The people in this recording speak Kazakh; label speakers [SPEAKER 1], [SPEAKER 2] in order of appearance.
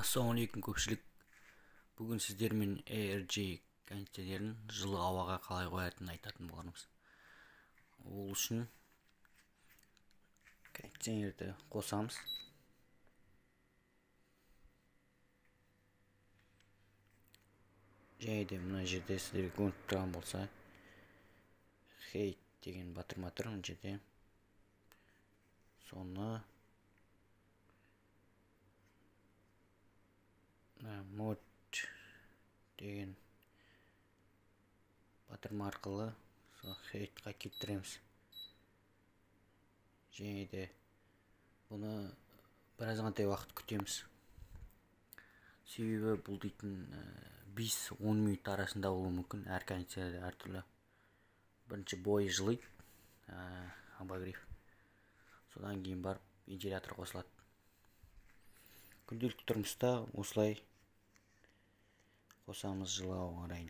[SPEAKER 1] Ассалаумалейкум көпшілік. Бүгін сіздермен ARG кондиционерін жылы ауаға қалай қоятынын айтатын боламыз. Ол үшін кондиционерді қосамыз. Және де мына жерде сіздерге көрініп тұрған болса, хейт деген батырма тұр мына жерде. Соны мод деген батырма арқылы хейтқа келтіреміз. Және де бұны біразғантай уақыт күтеміз. Себебі бұл дейтін 5-10 минут арасында болуы мүмкін. Әр кондиционер әртүрлі. Бірінші бойы жылиды, обогрев. Содан кейін барып вентилятор қосылады. Күнделікті тұрмыста осылай қосамыз жылы ауа райын.